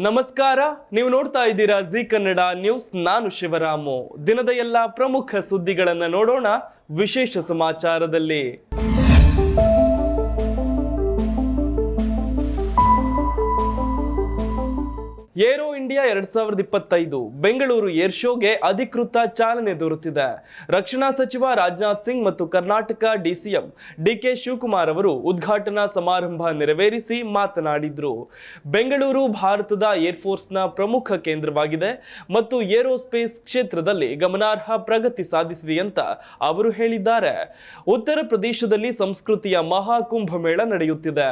ನಮಸ್ಕಾರ, ನೀವು ನೋಡ್ತಾ ಇದ್ದೀರಾ ಜಿ ಕನ್ನಡ ನ್ಯೂಸ್. ನಾನು ಶಿವರಾಮು. ದಿನದ ಎಲ್ಲ ಪ್ರಮುಖ ಸುದ್ದಿಗಳನ್ನು ನೋಡೋಣ ವಿಶೇಷ ಸಮಾಚಾರದಲ್ಲಿ. ಏರೋ ಇಂಡಿಯಾ 2025 ಬೆಂಗಳೂರು ಏರ್ ಶೋಗೆ ಅಧಿಕೃತ ಚಾಲನೆ ದೊರೆತಿದೆ. ರಕ್ಷಣಾ ಸಚಿವ ರಾಜನಾಥ್ ಸಿಂಗ್ ಮತ್ತು ಕರ್ನಾಟಕ ಡಿಸಿಎಂ ಡಿಕೆ ಶಿವಕುಮಾರ್ ಅವರು ಉದ್ಘಾಟನಾ ಸಮಾರಂಭ ನೆರವೇರಿಸಿ ಮಾತನಾಡಿದ್ರು. ಬೆಂಗಳೂರು ಭಾರತದ ಏರ್ಫೋರ್ಸ್ನ ಪ್ರಮುಖ ಕೇಂದ್ರವಾಗಿದೆ ಮತ್ತು ಏರೋಸ್ಪೇಸ್ ಕ್ಷೇತ್ರದಲ್ಲಿ ಗಮನಾರ್ಹ ಪ್ರಗತಿ ಸಾಧಿಸಿದೆ ಅಂತ ಅವರು ಹೇಳಿದ್ದಾರೆ. ಉತ್ತರ ಪ್ರದೇಶದಲ್ಲಿ ಸಂಸ್ಕೃತಿಯ ಮಹಾಕುಂಭಮೇಳ ನಡೆಯುತ್ತಿದೆ.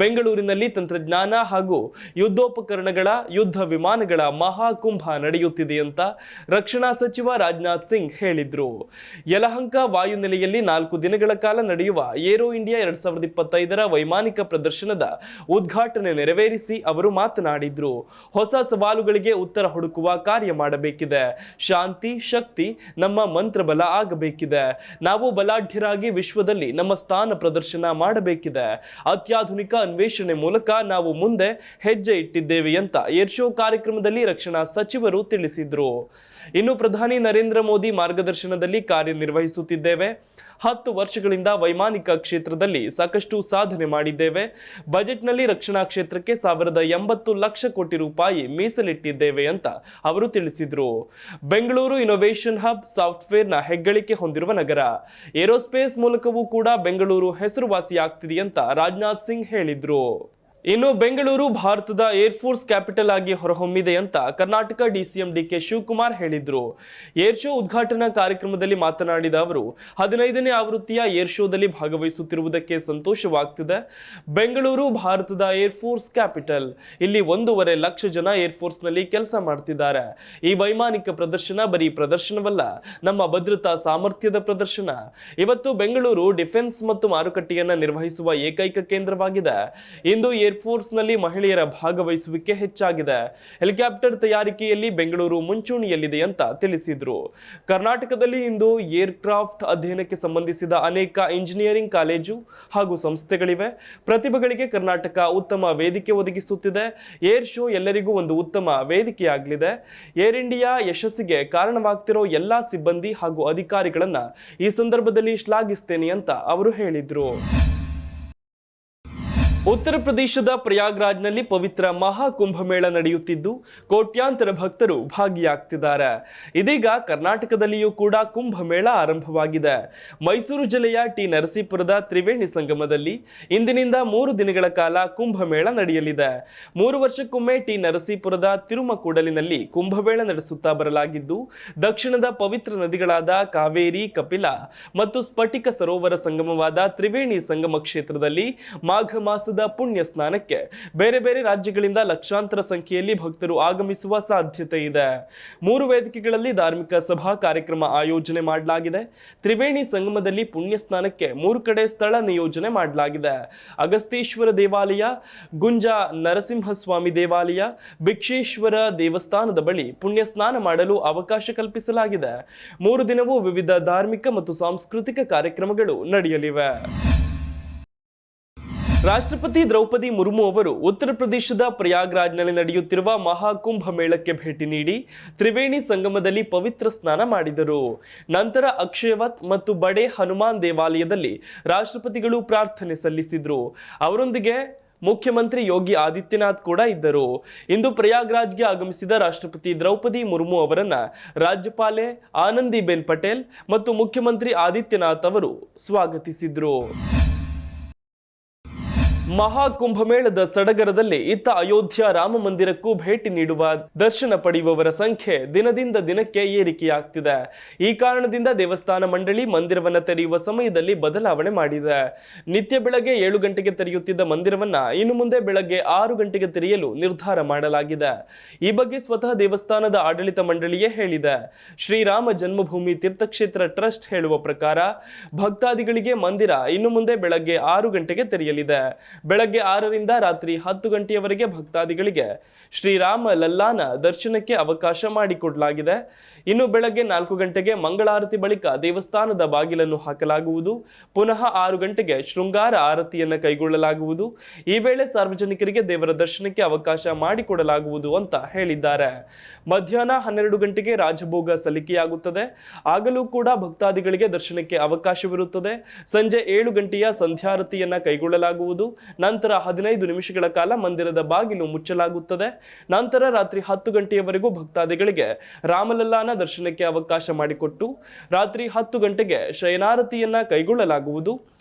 ಬೆಂಗಳೂರಿನಲ್ಲಿ ತಂತ್ರಜ್ಞಾನ ಹಾಗೂ ಯುದ್ಧೋಪಕರಣಗಳ ಯುದ್ಧ ವಿಮಾನಗಳ ಮಹಾಕುಂಭ ನಡೆಯುತ್ತಿದೆ ಅಂತ ರಕ್ಷಣಾ ಸಚಿವ ರಾಜನಾಥ್ ಸಿಂಗ್ ಹೇಳಿದ್ರು. ಯಲಹಂಕ ವಾಯುನೆಲೆಯಲ್ಲಿ 4 ದಿನಗಳ ಕಾಲ ನಡೆಯುವ ಏರೋ ಇಂಡಿಯಾ 2025ರ ವೈಮಾನಿಕ ಪ್ರದರ್ಶನದ ಉದ್ಘಾಟನೆ ನೆರವೇರಿಸಿ ಅವರು ಮಾತನಾಡಿದ್ರು. ಹೊಸ ಸವಾಲುಗಳಿಗೆ ಉತ್ತರ ಹುಡುಕುವ ಕಾರ್ಯ ಮಾಡಬೇಕಿದೆ. ಶಾಂತಿ, ಶಕ್ತಿ ನಮ್ಮ ಮಂತ್ರಬಲ ಆಗಬೇಕಿದೆ. ನಾವು ಬಲಾಢ್ಯರಾಗಿ ವಿಶ್ವದಲ್ಲಿ ನಮ್ಮ ಸ್ಥಾನ ಪ್ರದರ್ಶನ ಮಾಡಬೇಕಿದೆ. ಅತ್ಯಾಧುನಿಕ ಅನ್ವೇಷಣೆ ಮೂಲಕ ನಾವು ಮುಂದೆ ಹೆಜ್ಜೆ ಇಟ್ಟಿದ್ದೇವೆ ಅಂತ ಏರ್ ಶೋ ಕಾರ್ಯಕ್ರಮದಲ್ಲಿ ರಕ್ಷಣಾ ಸಚಿವರು ತಿಳಿಸಿದ್ರು. ಇನ್ನು ಪ್ರಧಾನಿ ನರೇಂದ್ರ ಮೋದಿ ಮಾರ್ಗದರ್ಶನದಲ್ಲಿ ಕಾರ್ಯನಿರ್ವಹಿಸುತ್ತಿದ್ದೇವೆ. 10 ವರ್ಷಗಳಿಂದ ವೈಮಾನಿಕ ಕ್ಷೇತ್ರದಲ್ಲಿ ಸಾಕಷ್ಟು ಸಾಧನೆ ಮಾಡಿದ್ದೇವೆ. ಬಜೆಟ್ನಲ್ಲಿ ರಕ್ಷಣಾ ಕ್ಷೇತ್ರಕ್ಕೆ 1080 ಲಕ್ಷ ಕೋಟಿ ರೂಪಾಯಿ ಮೀಸಲಿಟ್ಟಿದ್ದೇವೆ ಅಂತ ಅವರು ತಿಳಿಸಿದ್ರು. ಬೆಂಗಳೂರು ಇನೋವೇಷನ್ ಹಬ್, ಸಾಫ್ಟ್ವೇರ್ನ ಹೆಗ್ಗಳಿಕೆ ಹೊಂದಿರುವ ನಗರ. ಏರೋಸ್ಪೇಸ್ ಮೂಲಕವೂ ಕೂಡ ಬೆಂಗಳೂರು ಹೆಸರುವಾಸಿಯಾಗ್ತಿದೆ ಅಂತ ರಾಜನಾಥ್ ಸಿಂಗ್ ಹೇಳಿದ್ರು. ಇನ್ನು ಬೆಂಗಳೂರು ಭಾರತದ ಏರ್ಫೋರ್ಸ್ ಕ್ಯಾಪಿಟಲ್ ಆಗಿ ಹೊರಹೊಮ್ಮಿದೆ ಅಂತ ಕರ್ನಾಟಕ ಡಿಸಿಎಂ ಡಿಕೆ ಶಿವಕುಮಾರ್ ಹೇಳಿದ್ರು. ಏರ್ ಶೋ ಉದ್ಘಾಟನಾ ಕಾರ್ಯಕ್ರಮದಲ್ಲಿ ಮಾತನಾಡಿದ ಅವರು 15ನೇ ಆವೃತ್ತಿಯ ಏರ್ ಶೋದಲ್ಲಿ ಭಾಗವಹಿಸುತ್ತಿರುವುದಕ್ಕೆ ಸಂತೋಷವಾಗ್ತಿದೆ. ಬೆಂಗಳೂರು ಭಾರತದ ಏರ್ಫೋರ್ಸ್ ಕ್ಯಾಪಿಟಲ್. ಇಲ್ಲಿ 1.5 ಲಕ್ಷ ಜನ ಏರ್ಫೋರ್ಸ್ನಲ್ಲಿ ಕೆಲಸ ಮಾಡ್ತಿದ್ದಾರೆ. ಈ ವೈಮಾನಿಕ ಪ್ರದರ್ಶನ ಬರೀ ಪ್ರದರ್ಶನವಲ್ಲ, ನಮ್ಮ ಭದ್ರತಾ ಸಾಮರ್ಥ್ಯದ ಪ್ರದರ್ಶನ. ಇವತ್ತು ಬೆಂಗಳೂರು ಡಿಫೆನ್ಸ್ ಮತ್ತು ಮಾರುಕಟ್ಟೆಯನ್ನ ನಿರ್ವಹಿಸುವ ಏಕೈಕ ಕೇಂದ್ರವಾಗಿದೆ. ಇಂದು ಏರ್ಫೋರ್ಸ್ ನಲ್ಲಿ ಮಹಿಳೆಯರ ಭಾಗವಹಿಸುವಿಕೆ ಹೆಚ್ಚಾಗಿದೆ. ಹೆಲಿಕಾಪ್ಟರ್ ತಯಾರಿಕೆಯಲ್ಲಿ ಬೆಂಗಳೂರು ಮುಂಚೂಣಿಯಲ್ಲಿದೆ ಅಂತ ತಿಳಿಸಿದ್ರು. ಕರ್ನಾಟಕದಲ್ಲಿ ಇಂದು ಏರ್ಕ್ರಾಫ್ಟ್ ಅಧ್ಯಯನಕ್ಕೆ ಸಂಬಂಧಿಸಿದ ಅನೇಕ ಇಂಜಿನಿಯರಿಂಗ್ ಕಾಲೇಜು ಹಾಗೂ ಸಂಸ್ಥೆಗಳಿವೆ. ಪ್ರತಿಭೆಗಳಿಗೆ ಕರ್ನಾಟಕ ಉತ್ತಮ ವೇದಿಕೆ ಒದಗಿಸುತ್ತಿದೆ. ಏರ್ ಶೋ ಎಲ್ಲರಿಗೂ ಒಂದು ಉತ್ತಮ ವೇದಿಕೆಯಾಗಲಿದೆ. ಏರ್ ಇಂಡಿಯಾ ಯಶಸ್ಸಿಗೆ ಕಾರಣವಾಗ್ತಿರೋ ಎಲ್ಲಾ ಸಿಬ್ಬಂದಿ ಹಾಗೂ ಅಧಿಕಾರಿಗಳನ್ನ ಈ ಸಂದರ್ಭದಲ್ಲಿ ಶ್ಲಾಘಿಸ್ತೇನೆ ಅಂತ ಅವರು ಹೇಳಿದ್ರು. ಉತ್ತರ ಪ್ರದೇಶದ ಪ್ರಯಾಗ್ರಾಜ್ನಲ್ಲಿ ಪವಿತ್ರ ಮಹಾಕುಂಭಮೇಳ ನಡೆಯುತ್ತಿದ್ದು ಕೋಟ್ಯಾಂತರ ಭಕ್ತರು ಭಾಗಿಯಾಗ್ತಿದ್ದಾರೆ. ಇದೀಗ ಕರ್ನಾಟಕದಲ್ಲಿಯೂ ಕೂಡ ಕುಂಭಮೇಳ ಆರಂಭವಾಗಿದೆ. ಮೈಸೂರು ಜಿಲ್ಲೆಯ ಟಿ ನರಸೀಪುರದ ತ್ರಿವೇಣಿ ಸಂಗಮದಲ್ಲಿ ಇಂದಿನಿಂದ 3 ದಿನಗಳ ಕಾಲ ಕುಂಭಮೇಳ ನಡೆಯಲಿದೆ. 3 ವರ್ಷಕ್ಕೊಮ್ಮೆ ಟಿ ನರಸೀಪುರದ ತಿರುಮಕೂಡಲಿನಲ್ಲಿ ಕುಂಭಮೇಳ ನಡೆಸುತ್ತಾ ಬರಲಾಗಿದ್ದು, ದಕ್ಷಿಣದ ಪವಿತ್ರ ನದಿಗಳಾದ ಕಾವೇರಿ, ಕಪಿಲ ಮತ್ತು ಸ್ಫಟಿಕ ಸರೋವರ ಸಂಗಮವಾದ ತ್ರಿವೇಣಿ ಸಂಗಮ ಕ್ಷೇತ್ರದಲ್ಲಿ ಮಾಘ ಮಾಸ ಪುಣ್ಯ ಸ್ನಾನಕ್ಕೆ ಬೇರೆ ಬೇರೆ ರಾಜ್ಯಗಳಿಂದ ಲಕ್ಷಾಂತರ ಸಂಖ್ಯೆಯಲ್ಲಿ ಭಕ್ತರು ಆಗಮಿಸುವ ಸಾಧ್ಯತೆ ಇದೆ. 3 ವೇದಿಕೆಗಳಲ್ಲಿ ಧಾರ್ಮಿಕ ಸಭಾ ಕಾರ್ಯಕ್ರಮ ಆಯೋಜನೆ ಮಾಡಲಾಗಿದೆ. ತ್ರಿವೇಣಿ ಸಂಗಮದಲ್ಲಿ ಪುಣ್ಯ ಸ್ನಾನಕ್ಕೆ 3 ಕಡೆ ಸ್ಥಳ ನಿಯೋಜನೆ ಮಾಡಲಾಗಿದೆ. ಅಗಸ್ತೀಶ್ವರ ದೇವಾಲಯ, ಗುಂಜಾ ನರಸಿಂಹಸ್ವಾಮಿ ದೇವಾಲಯ, ಭಿಕ್ಷೇಶ್ವರ ದೇವಸ್ಥಾನದ ಬಳಿ ಪುಣ್ಯ ಸ್ನಾನ ಮಾಡಲು ಅವಕಾಶ ಕಲ್ಪಿಸಲಾಗಿದೆ. 3 ದಿನವೂ ವಿವಿಧ ಧಾರ್ಮಿಕ ಮತ್ತು ಸಾಂಸ್ಕೃತಿಕ ಕಾರ್ಯಕ್ರಮಗಳು ನಡೆಯಲಿವೆ. ರಾಷ್ಟ್ರಪತಿ ದ್ರೌಪದಿ ಮುರ್ಮು ಅವರು ಉತ್ತರ ಪ್ರದೇಶದ ಪ್ರಯಾಗ್ರಾಜ್ನಲ್ಲಿ ನಡೆಯುತ್ತಿರುವ ಮಹಾಕುಂಭ ಮೇಳಕ್ಕೆ ಭೇಟಿ ನೀಡಿ ತ್ರಿವೇಣಿ ಸಂಗಮದಲ್ಲಿ ಪವಿತ್ರ ಸ್ನಾನ ಮಾಡಿದರು. ನಂತರ ಅಕ್ಷಯವತ್ ಮತ್ತು ಬಡೆ ಹನುಮಾನ್ ದೇವಾಲಯದಲ್ಲಿ ರಾಷ್ಟ್ರಪತಿಗಳು ಪ್ರಾರ್ಥನೆ ಸಲ್ಲಿಸಿದ್ರು. ಅವರೊಂದಿಗೆ ಮುಖ್ಯಮಂತ್ರಿ ಯೋಗಿ ಆದಿತ್ಯನಾಥ್ ಕೂಡ ಇದ್ದರು. ಇಂದು ಪ್ರಯಾಗ್ರಾಜ್ಗೆ ಆಗಮಿಸಿದ ರಾಷ್ಟ್ರಪತಿ ದ್ರೌಪದಿ ಮುರ್ಮು ಅವರನ್ನ ರಾಜ್ಯಪಾಲೆ ಆನಂದಿಬೆನ್ ಪಟೇಲ್ ಮತ್ತು ಮುಖ್ಯಮಂತ್ರಿ ಆದಿತ್ಯನಾಥ್ ಅವರು ಸ್ವಾಗತಿಸಿದ್ರು. ಮಹಾಕುಂಭಮೇಳದ ಸಡಗರದಲ್ಲಿ ಇತ್ತ ಅಯೋಧ್ಯ ರಾಮ ಮಂದಿರಕ್ಕೂ ಭೇಟಿ ನೀಡುವ, ದರ್ಶನ ಪಡೆಯುವವರ ಸಂಖ್ಯೆ ದಿನದಿಂದ ದಿನಕ್ಕೆ ಏರಿಕೆಯಾಗ್ತಿದೆ. ಈ ಕಾರಣದಿಂದ ದೇವಸ್ಥಾನ ಮಂಡಳಿ ಮಂದಿರವನ್ನ ತೆರೆಯುವ ಸಮಯದಲ್ಲಿ ಬದಲಾವಣೆ ಮಾಡಿದೆ. ನಿತ್ಯ ಬೆಳಗ್ಗೆ 7 ಗಂಟೆಗೆ ತೆರೆಯುತ್ತಿದ್ದ ಮಂದಿರವನ್ನ ಇನ್ನು ಮುಂದೆ ಬೆಳಗ್ಗೆ 6 ಗಂಟೆಗೆ ತೆರೆಯಲು ನಿರ್ಧಾರ ಮಾಡಲಾಗಿದೆ. ಈ ಬಗ್ಗೆ ಸ್ವತಃ ದೇವಸ್ಥಾನದ ಆಡಳಿತ ಮಂಡಳಿಯೇ ಹೇಳಿದೆ. ಶ್ರೀರಾಮ ಜನ್ಮಭೂಮಿ ತೀರ್ಥಕ್ಷೇತ್ರ ಟ್ರಸ್ಟ್ ಹೇಳುವ ಪ್ರಕಾರ ಭಕ್ತಾದಿಗಳಿಗೆ ಮಂದಿರ ಇನ್ನು ಮುಂದೆ ಬೆಳಗ್ಗೆ 6 ಗಂಟೆಗೆ ತೆರೆಯಲಿದೆ. ಬೆಳಗ್ಗೆ 6ರಿಂದ ರಾತ್ರಿ 10 ಗಂಟೆಯವರೆಗೆ ಭಕ್ತಾದಿಗಳಿಗೆ ಶ್ರೀರಾಮ ಲಲ್ಲಾನ ದರ್ಶನಕ್ಕೆ ಅವಕಾಶ ಮಾಡಿಕೊಡಲಾಗಿದೆ. ಇನ್ನು ಬೆಳಗ್ಗೆ 4 ಗಂಟೆಗೆ ಮಂಗಳಾರತಿ ಬಳಿಕ ದೇವಸ್ಥಾನದ ಬಾಗಿಲನ್ನು ಹಾಕಲಾಗುವುದು. ಪುನಃ 6 ಗಂಟೆಗೆ ಶೃಂಗಾರ ಆರತಿಯನ್ನು ಕೈಗೊಳ್ಳಲಾಗುವುದು. ಈ ವೇಳೆ ಸಾರ್ವಜನಿಕರಿಗೆ ದೇವರ ದರ್ಶನಕ್ಕೆ ಅವಕಾಶ ಮಾಡಿಕೊಡಲಾಗುವುದು ಅಂತ ಹೇಳಿದ್ದಾರೆ. ಮಧ್ಯಾಹ್ನ 12 ಗಂಟೆಗೆ ರಾಜಭೋಗ ಸಲ್ಲಿಕೆಯಾಗುತ್ತದೆ. ಆಗಲೂ ಕೂಡ ಭಕ್ತಾದಿಗಳಿಗೆ ದರ್ಶನಕ್ಕೆ ಅವಕಾಶವಿರುತ್ತದೆ. ಸಂಜೆ 7 ಗಂಟೆಯ ಸಂಧ್ಯಾರತಿಯನ್ನ ಕೈಗೊಳ್ಳಲಾಗುವುದು. ನಂತರ 15 ನಿಮಿಷಗಳ ಕಾಲ ಮಂದಿರದ ಬಾಗಿಲು ಮುಚ್ಚಲಾಗುತ್ತದೆ. ನಂತರ ರಾತ್ರಿ 10 ಗಂಟೆಯವರೆಗೂ ಭಕ್ತಾದಿಗಳಿಗೆ ರಾಮಲಲ್ಲಾನ ದರ್ಶನಕ್ಕೆ ಅವಕಾಶ ಮಾಡಿಕೊಟ್ಟು ರಾತ್ರಿ 10 ಗಂಟೆಗೆ ಶಯನಾರತಿಯನ್ನ ಕೈಗೊಳ್ಳಲಾಗುವುದು.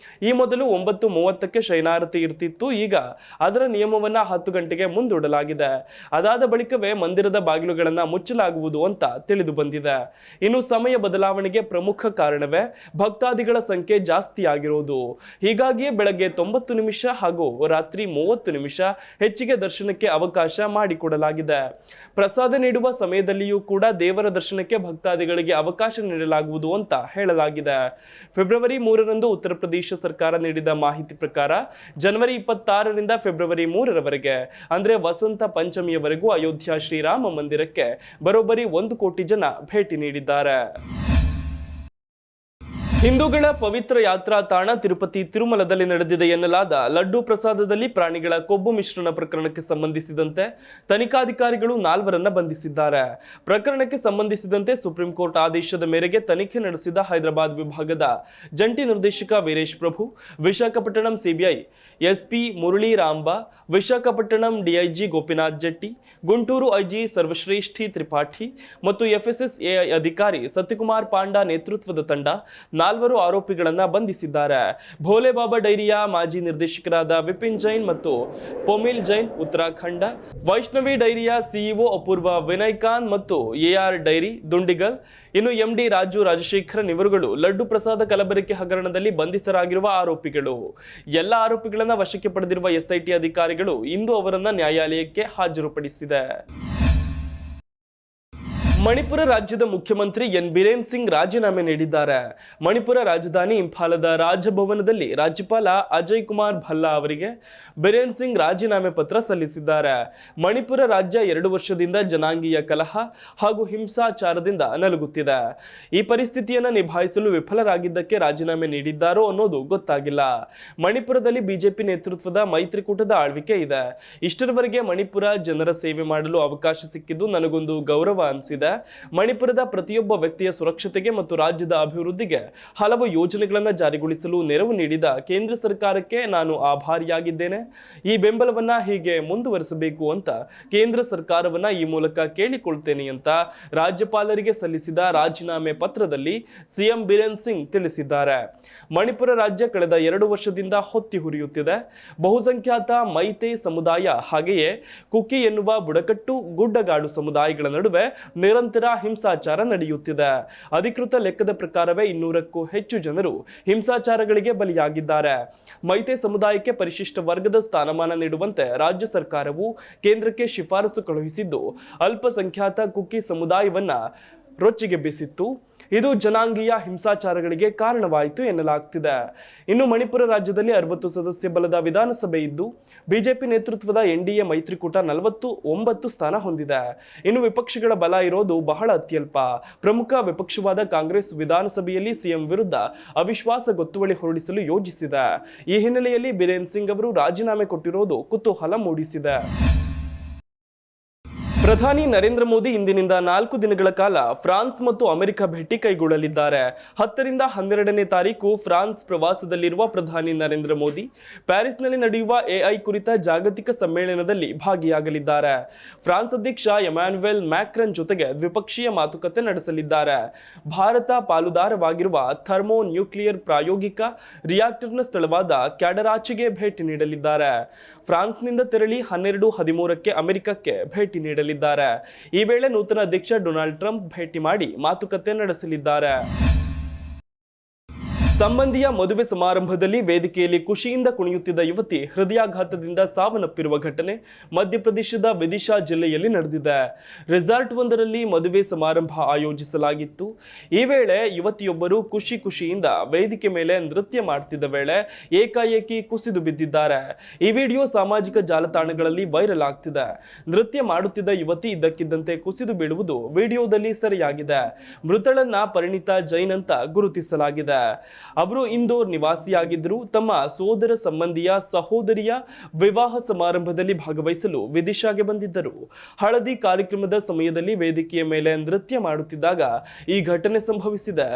ಈ ಮೊದಲು 9:30ಕ್ಕೆ ಶಯನಾರತಿ ಇರ್ತಿತ್ತು. ಈಗ ಅದರ ನಿಯಮವನ್ನ 10 ಗಂಟೆಗೆ ಮುಂದೂಡಲಾಗಿದೆ. ಅದಾದ ಬಳಿಕವೇ ಮಂದಿರದ ಬಾಗಿಲುಗಳನ್ನ ಮುಚ್ಚಲಾಗುವುದು ಅಂತ ತಿಳಿದು ಬಂದಿದೆ. ಇನ್ನು ಸಮಯ ಬದಲಾವಣೆಗೆ ಪ್ರಮುಖ ಕಾರಣವೇ ಭಕ್ತಾದಿಗಳ ಸಂಖ್ಯೆ ಜಾಸ್ತಿ ಆಗಿರೋದು. ಹೀಗಾಗಿಯೇ ಬೆಳಗ್ಗೆ 90 ನಿಮಿಷ ಹಾಗೂ ರಾತ್ರಿ 30 ನಿಮಿಷ ಹೆಚ್ಚಿಗೆ ದರ್ಶನಕ್ಕೆ ಅವಕಾಶ ಮಾಡಿಕೊಡಲಾಗಿದೆ. ಪ್ರಸಾದ ನೀಡುವ ಸಮಯದಲ್ಲಿಯೂ ಕೂಡ ದೇವರ ದರ್ಶನಕ್ಕೆ ಭಕ್ತಾದಿಗಳಿಗೆ ಅವಕಾಶ ನೀಡಲಾಗುವುದು ಅಂತ ಹೇಳಲಾಗಿದೆ. ಫೆಬ್ರವರಿ 3ರಂದು ಉತ್ತರ ಪ್ರದೇಶ ಸರ್ಕಾರ ನೀಡಿದ ಮಾಹಿತಿ ಪ್ರಕಾರ ಜನವರಿ 26ರಿಂದ ಫೆಬ್ರವರಿ 3ರವರೆಗೆ ಅಂದ್ರೆ ವಸಂತ ಪಂಚಮಿಯವರೆಗೂ ಅಯೋಧ್ಯ ಶ್ರೀರಾಮ ಮಂದಿರಕ್ಕೆ ಬರೋಬ್ಬರಿ 1 ಕೋಟಿ ಜನ ಭೇಟಿ ನೀಡಿದ್ದಾರೆ. ಹಿಂದೂಗಳ ಪವಿತ್ರ ಯಾತ್ರಾ ತಾಣ ತಿರುಪತಿ ತಿರುಮಲದಲ್ಲಿ ನಡೆದಿದೆ ಎನ್ನಲಾದ ಲಡ್ಡು ಪ್ರಸಾದದಲ್ಲಿ ಪ್ರಾಣಿಗಳ ಕೊಬ್ಬು ಮಿಶ್ರಣ ಪ್ರಕರಣಕ್ಕೆ ಸಂಬಂಧಿಸಿದಂತೆ ತನಿಖಾಧಿಕಾರಿಗಳು 4ರನ್ನ ಬಂಧಿಸಿದ್ದಾರೆ. ಪ್ರಕರಣಕ್ಕೆ ಸಂಬಂಧಿಸಿದಂತೆ ಸುಪ್ರೀಂ ಕೋರ್ಟ್ ಆದೇಶದ ಮೇರೆಗೆ ತನಿಖೆ ನಡೆಸಿದ ಹೈದರಾಬಾದ್ ವಿಭಾಗದ ಜಂಟಿ ನಿರ್ದೇಶಕ Veeresh Prabhu, Visakhapatnam CBI SP Murali Ramba, Visakhapatnam DIG Gopinath Jetty, Guntur IG Sarvashreshth Tripathi ಮತ್ತು ಎಫ್ಎಸ್ಎಸ್ಎಐ ಅಧಿಕಾರಿ ಸತ್ಯಕುಮಾರ್ ಪಾಂಡಾ ನೇತೃತ್ವದ ತಂಡ 4 ಆರೋಪಿಗಳನ್ನ ಬಂಧಿಸಿದ್ದಾರೆ. ಭೋಲೆ ಬಾಬಾ ಡೈರಿಯ ಮಾಜಿ ನಿರ್ದೇಶಕರಾದ ವಿಪಿನ್ ಜೈನ್ ಮತ್ತು ಪೊಮಿಲ್ ಜೈನ್ ಉತ್ತರಾಖಂಡ, ವೈಷ್ಣವಿ ಡೈರಿಯ ಸಿಇಒ ಅಪೂರ್ವ ವಿನಯ್ ಖಾನ್ ಮತ್ತು ಎಆರ್ ಡೈರಿ ದುಂಡಿಗಲ್, ಇನ್ನು ಎಂಡಿ ರಾಜು ರಾಜಶೇಖರನ್ ಇವರುಗಳು ಲಡ್ಡು ಪ್ರಸಾದ ಕಲಬೆರಕೆ ಹಗರಣದಲ್ಲಿ ಬಂಧಿತರಾಗಿರುವ ಆರೋಪಿಗಳು. ಎಲ್ಲ ಆರೋಪಿಗಳನ್ನ ವಶಕ್ಕೆ ಪಡೆದಿರುವ ಎಸ್ಐಟಿ ಅಧಿಕಾರಿಗಳು ಇಂದು ಅವರನ್ನ ನ್ಯಾಯಾಲಯಕ್ಕೆ ಹಾಜರುಪಡಿಸಿದೆ. ಮಣಿಪುರ ರಾಜ್ಯದ ಮುಖ್ಯಮಂತ್ರಿ ಎನ್ ಬಿರೇನ್ ಸಿಂಗ್ ರಾಜೀನಾಮೆ ನೀಡಿದ್ದಾರೆ. ಮಣಿಪುರ ರಾಜಧಾನಿ ಇಂಫಾಲದ ರಾಜಭವನದಲ್ಲಿ ರಾಜ್ಯಪಾಲ ಅಜಯ್ ಕುಮಾರ್ ಭಲ್ಲಾ ಅವರಿಗೆ ಬಿರೇನ್ ಸಿಂಗ್ ರಾಜೀನಾಮೆ ಪತ್ರ ಸಲ್ಲಿಸಿದ್ದಾರೆ. ಮಣಿಪುರ ರಾಜ್ಯ 2 ವರ್ಷದಿಂದ ಜನಾಂಗೀಯ ಕಲಹ ಹಾಗೂ ಹಿಂಸಾಚಾರದಿಂದ ನಲುಗುತ್ತಿದೆ. ಈ ಪರಿಸ್ಥಿತಿಯನ್ನು ನಿಭಾಯಿಸಲು ವಿಫಲರಾಗಿದ್ದಕ್ಕೆ ರಾಜೀನಾಮೆ ನೀಡಿದ್ದಾರೋ ಅನ್ನೋದು ಗೊತ್ತಾಗಿಲ್ಲ. ಮಣಿಪುರದಲ್ಲಿ ಬಿಜೆಪಿ ನೇತೃತ್ವದ ಮೈತ್ರಿಕೂಟದ ಆಳ್ವಿಕೆ ಇದೆ. ಇಷ್ಟರವರೆಗೆ ಮಣಿಪುರ ಜನರ ಸೇವೆ ಮಾಡಲು ಅವಕಾಶ ಸಿಕ್ಕಿದ್ದು ನನಗೊಂದು ಗೌರವ ಅನಿಸಿದೆ. ಮಣಿಪುರದ ಪ್ರತಿಯೊಬ್ಬ ವ್ಯಕ್ತಿಯ ಸುರಕ್ಷತೆಗೆ ಮತ್ತು ರಾಜ್ಯದ ಅಭಿವೃದ್ಧಿಗೆ ಹಲವು ಯೋಜನೆಗಳನ್ನು ಜಾರಿಗೊಳಿಸಲು ನೆರವು ನೀಡಿದ ಕೇಂದ್ರ ಸರ್ಕಾರಕ್ಕೆ ನಾನು ಆಭಾರಿಯಾಗಿದ್ದೇನೆ. ಈ ಬೆಂಬಲವನ್ನ ಹೀಗೆ ಮುಂದುವರಿಸಬೇಕು ಅಂತ ಕೇಂದ್ರ ಸರ್ಕಾರವನ್ನ ಈ ಮೂಲಕ ಕೇಳಿಕೊಳ್ತೇನೆ ಅಂತ ರಾಜ್ಯಪಾಲರಿಗೆ ಸಲ್ಲಿಸಿದ ರಾಜೀನಾಮೆ ಪತ್ರದಲ್ಲಿ ಸಿಎಂ ಬಿರೇನ್ ಸಿಂಗ್ ತಿಳಿಸಿದ್ದಾರೆ. ಮಣಿಪುರ ರಾಜ್ಯ ಕಳೆದ 2 ವರ್ಷದಿಂದ ಹೊತ್ತಿ ಹುರಿಯುತ್ತಿದೆ. ಬಹುಸಂಖ್ಯಾತ ಮೈತೆ ಸಮುದಾಯ ಹಾಗೆಯೇ ಕುಕಿ ಎನ್ನುವ ಬುಡಕಟ್ಟು ಗುಡ್ಡಗಾಡು ಸಮುದಾಯಗಳ ನಡುವೆ ನಿರಂತರ ಹಿಂಸಾಚಾರ ನಡೆಯುತ್ತಿದೆ. ಅಧಿಕೃತ ಲೆಕ್ಕದ ಪ್ರಕಾರವೇ 200ಕ್ಕೂ ಹೆಚ್ಚು ಜನರು ಹಿಂಸಾಚಾರಗಳಿಗೆ ಬಲಿಯಾಗಿದ್ದಾರೆ. ಮೈತೆ ಸಮುದಾಯಕ್ಕೆ ಪರಿಶಿಷ್ಟ ವರ್ಗದ ಸ್ಥಾನಮಾನ ನೀಡುವಂತೆ ರಾಜ್ಯ ಸರ್ಕಾರವು ಕೇಂದ್ರಕ್ಕೆ ಶಿಫಾರಸು ಕಳುಹಿಸಿದ್ದು ಅಲ್ಪಸಂಖ್ಯಾತ ಕುಕಿ ಸಮುದಾಯವನ್ನ ರೊಚ್ಚಿಗೆಬ್ಬಿಸಿತ್ತು. ಇದು ಜನಾಂಗೀಯ ಹಿಂಸಾಚಾರಗಳಿಗೆ ಕಾರಣವಾಯಿತು ಎನ್ನಲಾಗ್ತಿದೆ. ಇನ್ನು ಮಣಿಪುರ ರಾಜ್ಯದಲ್ಲಿ 60 ಸದಸ್ಯ ಬಲದ ವಿಧಾನಸಭೆ ಇದ್ದು ಬಿಜೆಪಿ ನೇತೃತ್ವದ ಎನ್ಡಿಎ ಮೈತ್ರಿಕೂಟ 49 ಸ್ಥಾನ ಹೊಂದಿದೆ. ಇನ್ನು ವಿಪಕ್ಷಗಳ ಬಲ ಇರೋದು ಬಹಳ ಅತ್ಯಲ್ಪ. ಪ್ರಮುಖ ವಿಪಕ್ಷವಾದ ಕಾಂಗ್ರೆಸ್ ವಿಧಾನಸಭೆಯಲ್ಲಿ ಸಿಎಂ ವಿರುದ್ಧ ಅವಿಶ್ವಾಸ ಗೊತ್ತುವಳಿ ಹೊರಡಿಸಲು ಯೋಜಿಸಿದೆ. ಈ ಹಿನ್ನೆಲೆಯಲ್ಲಿ ಬಿರೇನ್ ಸಿಂಗ್ ಅವರು ರಾಜೀನಾಮೆ ಕೊಟ್ಟಿರೋದು ಕುತೂಹಲ ಮೂಡಿಸಿದೆ. ಪ್ರಧಾನಿ ನರೇಂದ್ರ ಮೋದಿ ಇಂದಿನಿಂದ 4 ದಿನಗಳ ಕಾಲ ಫ್ರಾನ್ಸ್ ಮತ್ತು ಅಮೆರಿಕ ಭೇಟಿ ಕೈಗೊಳ್ಳಲಿದ್ದಾರೆ. 10ರಿಂದ 12ನೇ ತಾರೀಕು ಫ್ರಾನ್ಸ್ ಪ್ರವಾಸದಲ್ಲಿರುವ ಪ್ರಧಾನಿ ನರೇಂದ್ರ ಮೋದಿ ಪ್ಯಾರಿಸ್ನಲ್ಲಿ ನಡೆಯುವ ಎಐ ಕುರಿತ ಜಾಗತಿಕ ಸಮ್ಮೇಳನದಲ್ಲಿ ಭಾಗಿಯಾಗಲಿದ್ದಾರೆ. ಫ್ರಾನ್ಸ್ ಅಧ್ಯಕ್ಷ ಎಮ್ಯಾನ್ಯುಯಲ್ ಮ್ಯಾಕ್ರನ್ ಜೊತೆಗೆ ದ್ವಿಪಕ್ಷೀಯ ಮಾತುಕತೆ ನಡೆಸಲಿದ್ದಾರೆ. ಭಾರತ ಪಾಲುದಾರವಾಗಿರುವ ಥರ್ಮೋ ನ್ಯೂಕ್ಲಿಯರ್ ಪ್ರಾಯೋಗಿಕ ರಿಯಾಕ್ಟರ್ನ ಸ್ಥಳವಾದ ಕ್ಯಾಡರಾಚಿಗೆ ಭೇಟಿ ನೀಡಲಿದ್ದಾರೆ. ಫ್ರಾನ್ಸ್ನಿಂದ ತೆರಳಿ 12-13ಕ್ಕೆ ಅಮೆರಿಕಕ್ಕೆ ಭೇಟಿ ನೀಡಲಿದ್ದಾರೆ. ಈ ವೇಳೆ ನೂತನ ಅಧ್ಯಕ್ಷ ಡೊನಾಲ್ಡ್ ಟ್ರಂಪ್ ಭೇಟಿ ಮಾಡಿ ಮಾತುಕತೆ ನಡೆಸಲಿದ್ದಾರೆ. ಸಂಬಂಧಿಯ ಮದುವೆ ಸಮಾರಂಭದಲ್ಲಿ ವೇದಿಕೆಯಲ್ಲಿ ಖುಷಿಯಿಂದ ಕುಣಿಯುತ್ತಿದ್ದ ಯುವತಿ ಹೃದಯಾಘಾತದಿಂದ ಸಾವನ್ನಪ್ಪಿರುವ ಘಟನೆ ಮಧ್ಯಪ್ರದೇಶದ ವಿದಿಶಾ ಜಿಲ್ಲೆಯಲ್ಲಿ ನಡೆದಿದೆ. ರೆಸಾರ್ಟ್ ಒಂದರಲ್ಲಿ ಮದುವೆ ಸಮಾರಂಭ ಆಯೋಜಿಸಲಾಗಿತ್ತು. ಈ ವೇಳೆ ಯುವತಿಯೊಬ್ಬರು ಖುಷಿಯಿಂದ ವೇದಿಕೆ ಮೇಲೆ ನೃತ್ಯ ಮಾಡುತ್ತಿದ್ದ ವೇಳೆ ಏಕಾಏಕಿ ಕುಸಿದು ಬಿದ್ದಿದ್ದಾರೆ. ಈ ವಿಡಿಯೋ ಸಾಮಾಜಿಕ ಜಾಲತಾಣಗಳಲ್ಲಿ ವೈರಲ್ ಆಗ್ತಿದೆ. ನೃತ್ಯ ಮಾಡುತ್ತಿದ್ದ ಯುವತಿ ಇದ್ದಕ್ಕಿದ್ದಂತೆ ಕುಸಿದು ಬೀಳುವುದು ವಿಡಿಯೋದಲ್ಲಿ ಸೆರೆಯಾಗಿದೆ. ಮೃತಳನ್ನ ಪರಿಣಿತಾ ಜೈನ್ ಅಂತ ಗುರುತಿಸಲಾಗಿದೆ. ಅವರು ಇಂದೋರ್ ನಿವಾಸಿಯಾಗಿದ್ದರು. ತಮ್ಮ ಸೋದರ ಸಂಬಂಧಿಯ ಸಹೋದರಿಯ ವಿವಾಹ ಸಮಾರಂಭದಲ್ಲಿ ಭಾಗವಹಿಸಲು ವಿದಿಶಾಗೆ ಬಂದಿದ್ದರು. ಹಳದಿ ಕಾರ್ಯಕ್ರಮದ ಸಮಯದಲ್ಲಿ ವೇದಿಕೆಯ ಮೇಲೆ ನೃತ್ಯ ಮಾಡುತ್ತಿದ್ದಾಗ ಈ ಘಟನೆ ಸಂಭವಿಸಿದೆ.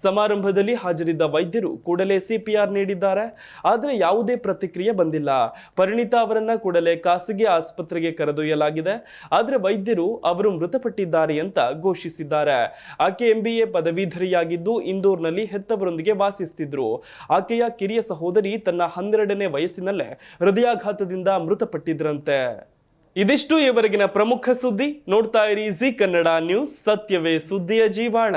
ಸಮಾರಂಭದಲ್ಲಿ ಹಾಜರಿದ್ದ ವೈದ್ಯರು ಕೂಡಲೇ ಸಿಪಿಆರ್ ನೀಡಿದ್ದಾರೆ. ಆದರೆ ಯಾವುದೇ ಪ್ರತಿಕ್ರಿಯೆ ಬಂದಿಲ್ಲ. ಪರಿಣಿತಾ ಅವರನ್ನ ಕೂಡಲೇ ಖಾಸಗಿ ಆಸ್ಪತ್ರೆಗೆ ಕರೆದೊಯ್ಯಲಾಗಿದೆ. ಆದರೆ ವೈದ್ಯರು ಅವರು ಮೃತಪಟ್ಟಿದ್ದಾರೆ ಅಂತ ಘೋಷಿಸಿದ್ದಾರೆ. ಆಕೆ MBA ಪದವೀಧರಿಯಾಗಿದ್ದು ಇಂದೋರ್ನಲ್ಲಿ ಹೆತ್ತವರೊಂದಿಗೆ ವಾಸಿಸುತ್ತಿದ್ರು. ಆಕೆಯ ಕಿರಿಯ ಸಹೋದರಿ ತನ್ನ 12ನೇ ವಯಸ್ಸಿನಲ್ಲೇ ಹೃದಯಾಘಾತದಿಂದ ಮೃತಪಟ್ಟಿದ್ರಂತೆ. ಇದಿಷ್ಟು ಇವರೆಗಿನ ಪ್ರಮುಖ ಸುದ್ದಿ. ನೋಡ್ತಾ ಇರಿ ಜಿ ಕನ್ನಡ ನ್ಯೂಸ್, ಸತ್ಯವೇ ಸುದ್ದಿಯ ಜೀವಾಳ.